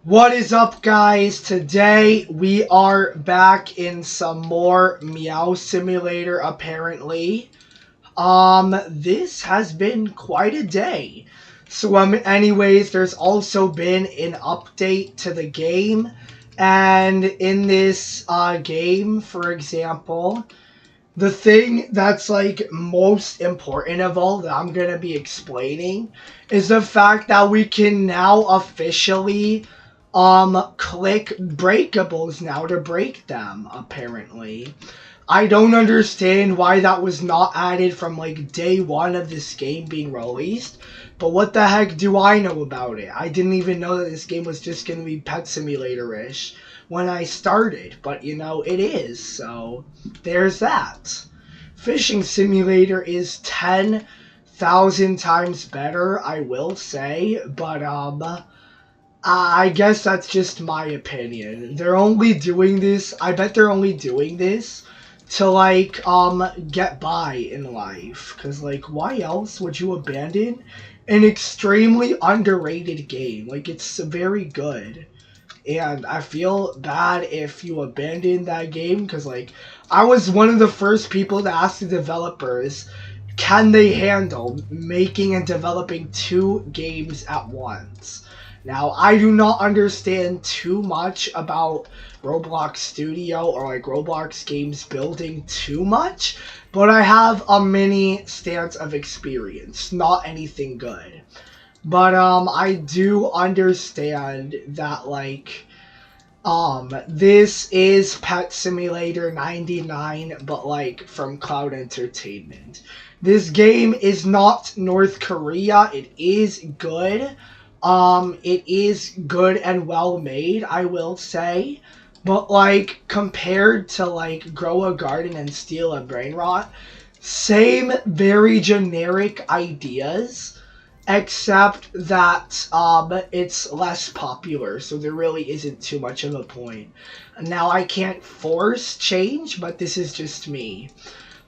What is up, guys? Today we are back in some more Meow Simulator, apparently. This has been quite a day. So, anyways, there's also been an update to the game. And in this, game, for example, the thing that's, like, most important of all that I'm gonna be explaining is the fact that we can now officially click breakables now to break them, apparently. I don't understand why that was not added from like day one of this game being released, but what the heck do I know about it? I didn't even know that this game was just going to be Pet Simulator-ish when I started, but you know, it is, so there's that. Fishing Simulator is 10,000 times better, I will say, but I guess that's just my opinion. They're only doing this, I bet they're only doing this to, like, get by in life. Because, like, why else would you abandon an extremely underrated game? Like, it's very good. And I feel bad if you abandon that game, because, like, I was one of the first people to ask the developers, can they handle making and developing two games at once? Now, I do not understand too much about Roblox Studio or like Roblox games building too much, but I have a mini stance of experience, not anything good. But I do understand that like this is Pet Simulator 99, but like from Cloud Entertainment. This game is not North Korea. It is good. It is good and well made, I will say. But like compared to like Grow a Garden and Steal a Brain Rot, same very generic ideas, except that it's less popular, so there really isn't too much of a point. Now I can't force change, but this is just me.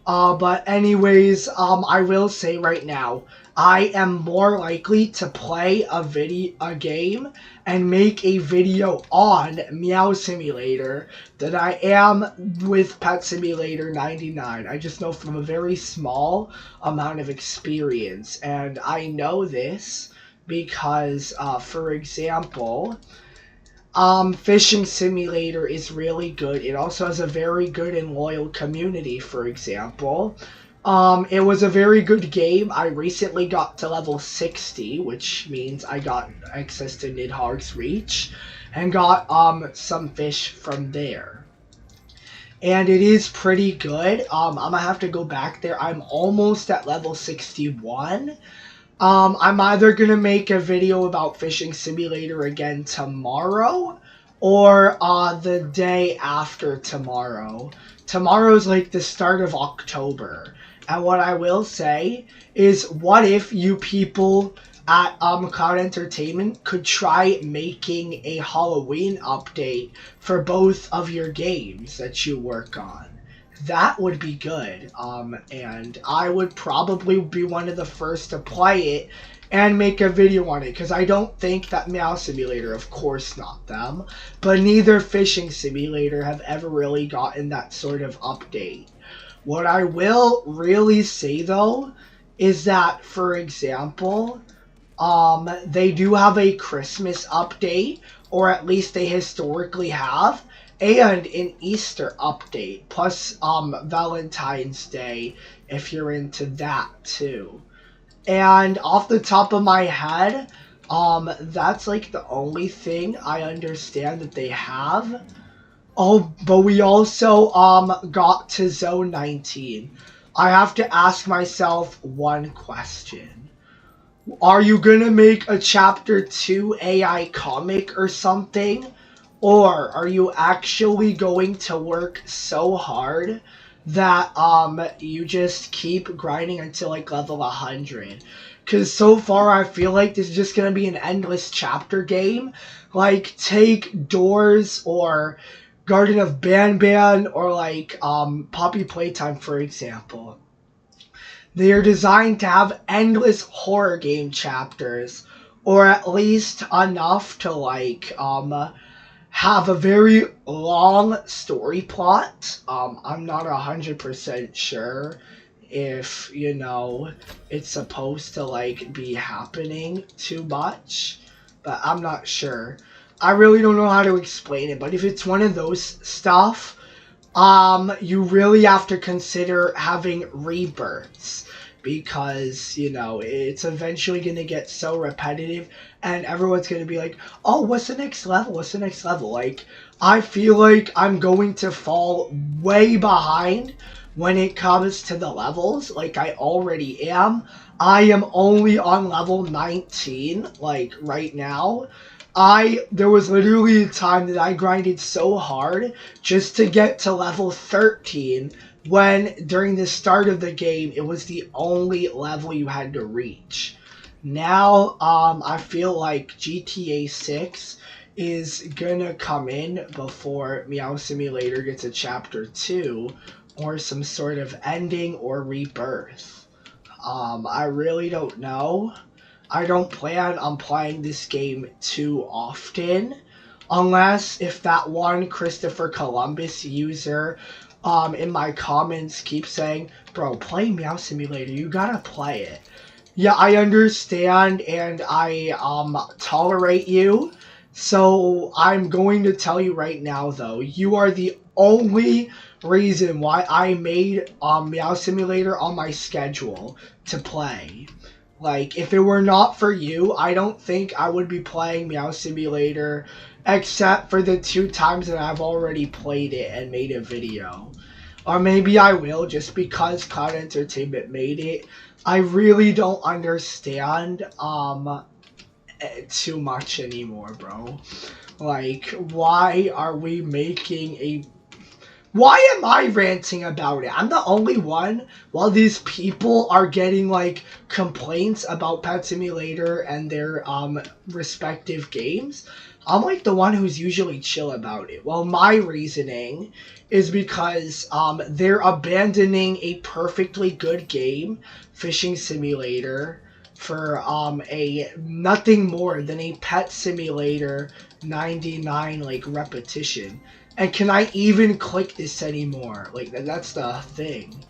But anyways, I will say right now, I am more likely to play a game and make a video on Meow Simulator than I am with Pet Simulator 99. I just know from a very small amount of experience, and I know this because, for example, Fishing Simulator is really good. It also has a very good and loyal community, for example. It was a very good game. I recently got to level 60, which means I got access to Nidhogg's Reach, and got some fish from there. And it is pretty good. I'm gonna have to go back there. I'm almost at level 61. I'm either gonna make a video about Fishing Simulator again tomorrow, or the day after tomorrow. Tomorrow's like the start of October. And what I will say is, what if you people at Cloud Entertainment could try making a Halloween update for both of your games that you work on? That would be good. And I would probably be one of the first to play it and make a video on it, because I don't think that Meow Simulator, of course not them, but neither Fishing Simulator have ever really gotten that sort of update. What I will really say though is that, for example, they do have a Christmas update, or at least they historically have, and an Easter update, plus Valentine's Day, if you're into that too. And off the top of my head, that's like the only thing I understand that they have. Oh, but we also got to Zone 19. I have to ask myself one question. Are you gonna make a Chapter 2 AI comic or something? Or are you actually going to work so hard that you just keep grinding until like level 100? Because so far I feel like this is just gonna be an endless chapter game. Like take Doors or Garden of Banban or like Poppy Playtime, for example. They are designed to have endless horror game chapters, or at least enough to like have a very long story plot. I'm not 100% sure if, you know, it's supposed to like be happening too much, but I'm not sure. I really don't know how to explain it, but if it's one of those stuff, you really have to consider having rebirths because, you know, it's eventually going to get so repetitive and everyone's going to be like, oh, what's the next level? What's the next level? Like, I feel like I'm going to fall way behind when it comes to the levels. Like, I already am. I am only on level 19, like, right now. There was literally a time that I grinded so hard just to get to level 13 when during the start of the game it was the only level you had to reach. Now, I feel like GTA 6 is gonna come in before Meow Simulator gets a chapter 2 or some sort of ending or rebirth. I really don't know. I don't plan on playing this game too often, unless if that one Christopher Columbus user in my comments keeps saying, bro, play Meow Simulator, you gotta play it. Yeah, I understand and I tolerate you. So I'm going to tell you right now though, you are the only reason why I made Meow Simulator on my schedule to play. Like, if it were not for you, I don't think I would be playing Meow Simulator, except for the 2 times that I've already played it and made a video. Or maybe I will, just because Cloud Entertainment made it. I really don't understand, too much anymore, bro. Like, why are we making a... Why am I ranting about it? I'm the only one, while these people are getting, like, complaints about Pet Simulator and their, respective games. I'm, like, the one who's usually chill about it. Well, my reasoning is because, they're abandoning a perfectly good game, Fishing Simulator, for, a nothing more than a Pet Simulator 99, like, repetition. And can I even click this anymore? Like, that's the thing.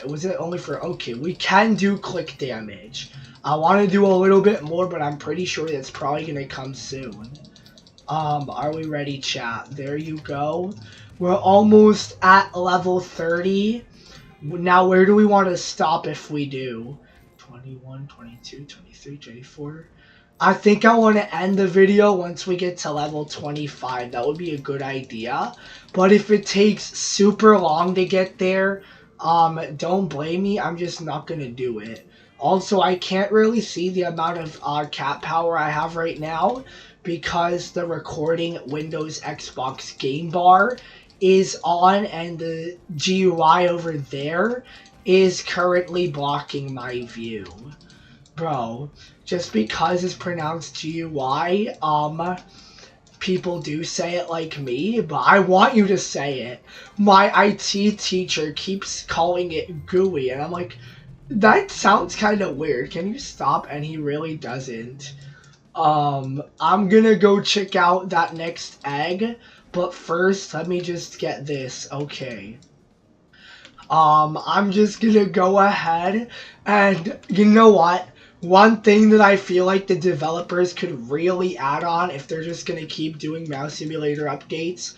Was it only for... Okay, we can do click damage. I want to do a little bit more, but I'm pretty sure that's probably going to come soon. Are we ready, chat? There you go. We're almost at level 30. Now, where do we want to stop if we do? 21, 22, 23, 24... I think I want to end the video once we get to level 25. That would be a good idea. But if it takes super long to get there, don't blame me. I'm just not going to do it. Also, I can't really see the amount of cat power I have right now because the recording Windows Xbox game bar is on and the GUI over there is currently blocking my view. Bro, just because it's pronounced GUI, people do say it like me, but I want you to say it. My IT teacher keeps calling it GUI, and I'm like, that sounds kind of weird. Can you stop? And he really doesn't. I'm gonna go check out that next egg, but first, let me just get this. Okay. I'm just gonna go ahead and, you know what? One thing that I feel like the developers could really add on if they're just going to keep doing Meow Simulator updates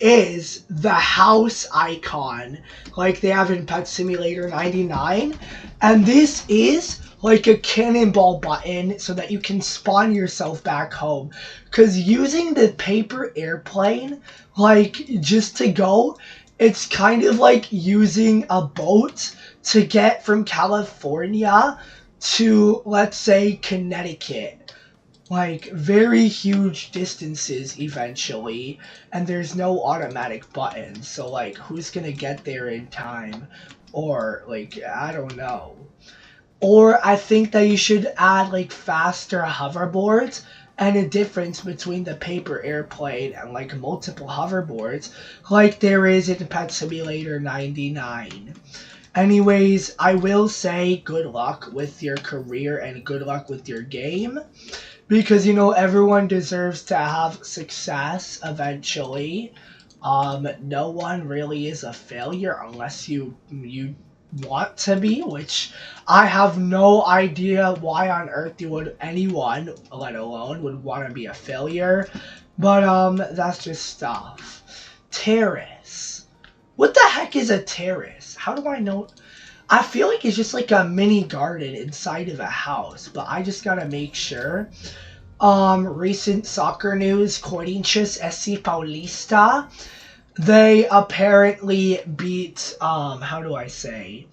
is the house icon like they have in Pet Simulator 99. And this is like a cannonball button so that you can spawn yourself back home. Because using the paper airplane, like, just to go, it's kind of like using a boat to get from California to, let's say, Connecticut. Like, very huge distances eventually, and there's no automatic buttons, so, like, who's gonna get there in time? Or, like, I don't know. Or I think that you should add, like, faster hoverboards and a difference between the paper airplane and, like, multiple hoverboards, like there is in Pet Simulator 99. Anyways, I will say good luck with your career and good luck with your game. Because, everyone deserves to have success eventually. No one really is a failure unless you want to be, which I have no idea why on earth anyone, let alone, would want to be a failure. But, that's just stuff. Terrace. What the heck is a terrace? How do I know? I feel like it's just like a mini garden inside of a house, but I just gotta make sure. Recent soccer news, Corinthians SC Paulista. They apparently beat, how do I say?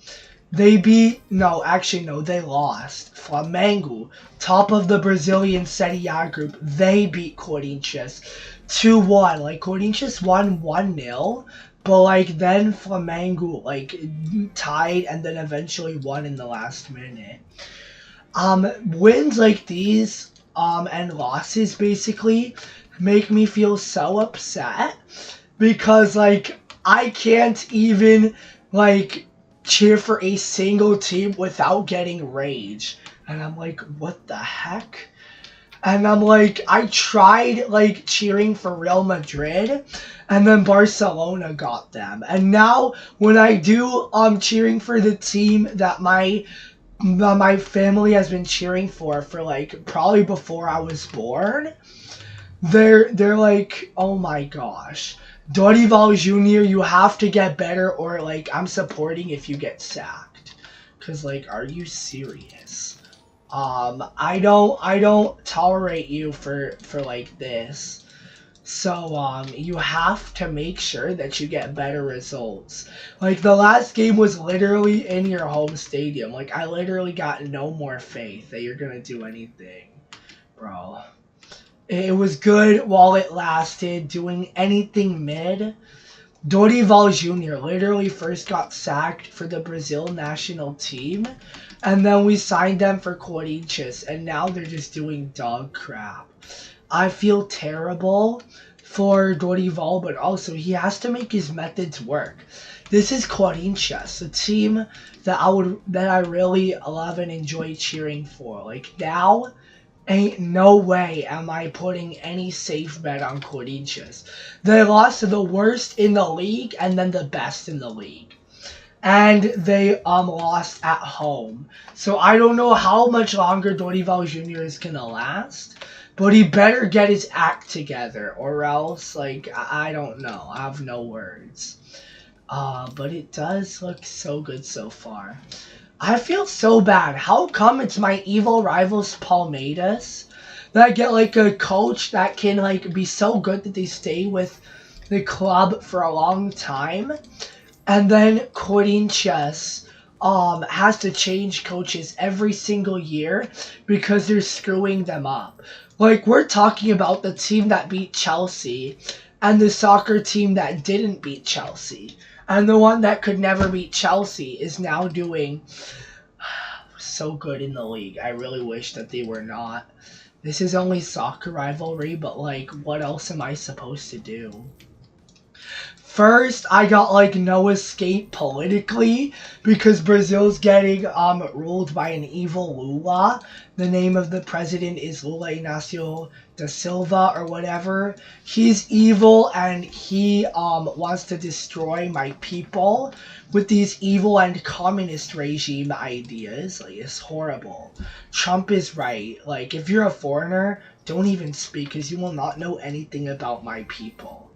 They lost. Flamengo, top of the Brazilian Serie A group, they beat Corinthians 2-1. Like, Corinthians won 1-0, but, like, then Flamengo, like, tied and then eventually won in the last minute. Wins like these, and losses, basically, make me feel so upset because, like, I can't even, like, cheer for a single team without getting rage. And I'm like, what the heck? And I'm like, I tried, like, cheering for Real Madrid, and then Barcelona got them. And now, when I do, cheering for the team that my family has been cheering for, like, probably before I was born, they're like, oh my gosh. Dorival Jr., you have to get better, or, like, I'm supporting if you get sacked. Because, like, are you serious? I don't tolerate you for like this. So, you have to make sure that you get better results. Like, the last game was literally in your home stadium. Like, I literally got no more faith that you're gonna do anything. Bro. It was good while it lasted. Doing anything mid. Dorival Jr. literally first got sacked for the Brazil national team, and then we signed them for Corinthians, and now they're just doing dog crap. I feel terrible for Dorival, but also he has to make his methods work. This is Corinthians, a team that I really love and enjoy cheering for. Like, now, ain't no way am I putting any safe bet on Corinthians. They lost to the worst in the league and then the best in the league. And they lost at home. So I don't know how much longer Dorival Jr. is going to last. But he better get his act together, or else, like, I don't know. I have no words. But it does look so good so far. I feel so bad. How come it's my evil rivals Palmeiras that I get, like, a coach that can, like, be so good that they stay with the club for a long time, and then Corinthians has to change coaches every single year because they're screwing them up. Like, we're talking about the team that beat Chelsea and the soccer team that didn't beat Chelsea. And the one that could never beat Chelsea is now doing so good in the league. I really wish that they were not. This is only soccer rivalry, but, like, what else am I supposed to do? First, I got, like, no escape politically because Brazil's getting ruled by an evil Lula. The name of the president is Lula Inácio da Silva or whatever. He's evil and he wants to destroy my people with these evil and communist regime ideas. Like, it's horrible. Trump is right. Like, if you're a foreigner, don't even speak because you will not know anything about my people.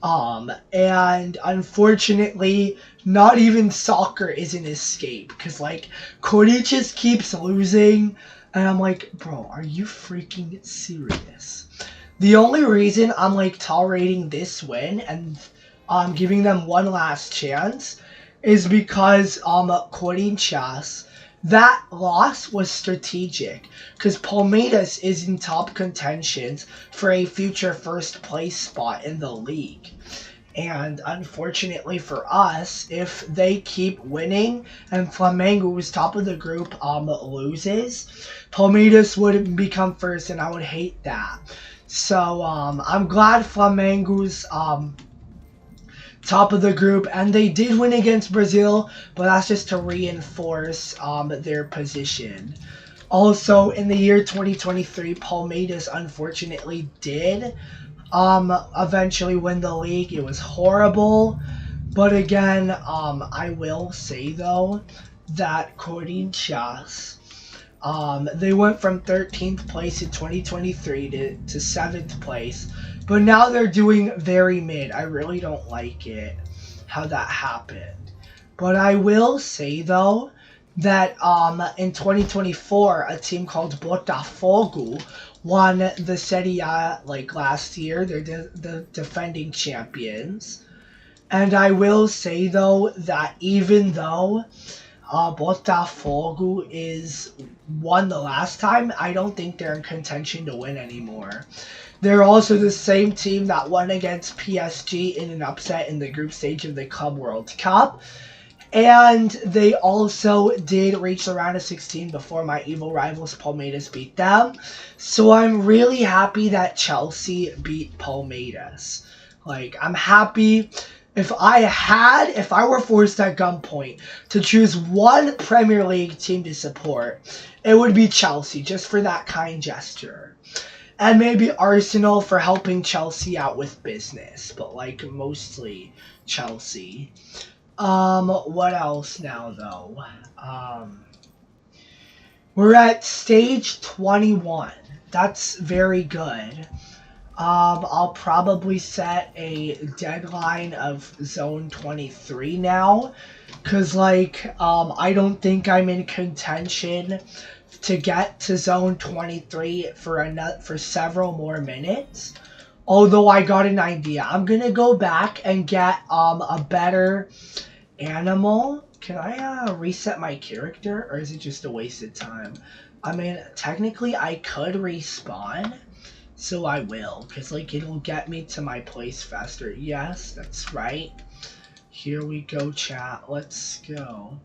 And unfortunately, not even soccer is an escape, because, like, Corinthians keeps losing, and I'm like, bro, are you freaking serious? The only reason I'm, like, tolerating this win and giving them one last chance is because Corinthians, that loss was strategic because Palmeiras is in top contentions for a future first place spot in the league. And unfortunately for us, if they keep winning and Flamengo, who's top of the group, loses, Palmeiras would become first, and I would hate that. So I'm glad Flamengo's top of the group, and they did win against Brazil, but that's just to reinforce their position. Also, in the year 2023, Palmeiras unfortunately did eventually win the league. It was horrible. But again, I will say though that Corinthians, they went from 13th place in 2023 to 7th place. But now they're doing very mid. I really don't like it, how that happened. But I will say though that in 2024, a team called Botafogo won the Serie A like last year. They're the defending champions. And I will say though that even though Botafogo is won the last time, I don't think they're in contention to win anymore. They're also the same team that won against PSG in an upset in the group stage of the Club World Cup. And they also did reach the round of 16 before my evil rivals Palmeiras beat them. So I'm really happy that Chelsea beat Palmeiras. Like, I'm happy. If I were forced at gunpoint to choose one Premier League team to support, it would be Chelsea, just for that kind gesture. And maybe Arsenal for helping Chelsea out with business, but like mostly Chelsea. What else now though? We're at stage 21. That's very good. I'll probably set a deadline of zone 23 now, cause like, I don't think I'm in contention to get to zone 23 for several more minutes. Although I got an idea. I'm gonna go back and get, a better animal. Can I, reset my character, or is it just a waste of time? I mean, technically I could respawn. So I will, because like it'll get me to my place faster. Yes, that's right. Here we go, chat. Let's go.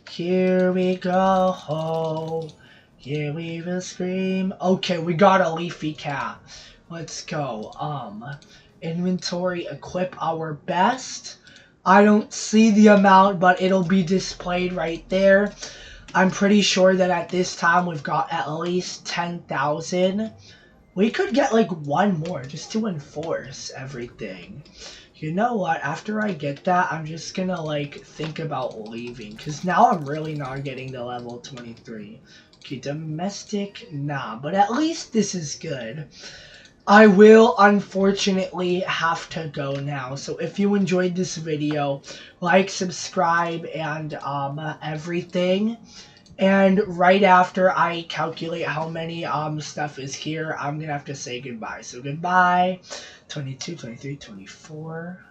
Here we go. Here we will scream. Okay, we got a leafy cat. Let's go. Inventory, equip our best. I don't see the amount, but it'll be displayed right there. I'm pretty sure that at this time we've got at least 10,000. We could get like one more just to enforce everything. You know what? After I get that, I'm just gonna like think about leaving. Because now I'm really not getting to level 23. Okay, domestic, nah. But at least this is good. I will unfortunately have to go now. So if you enjoyed this video, like, subscribe, and everything. And right after I calculate how many stuff is here, I'm going to have to say goodbye. So goodbye, 22, 23, 24,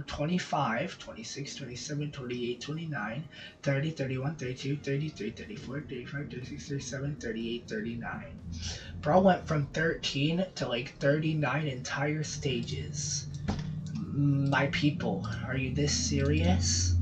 25, 26, 27, 28, 29, 30, 31, 32, 33, 34, 35, 36, 37, 38, 39. Bro went from 13 to like 39 entire stages. My people, are you this serious?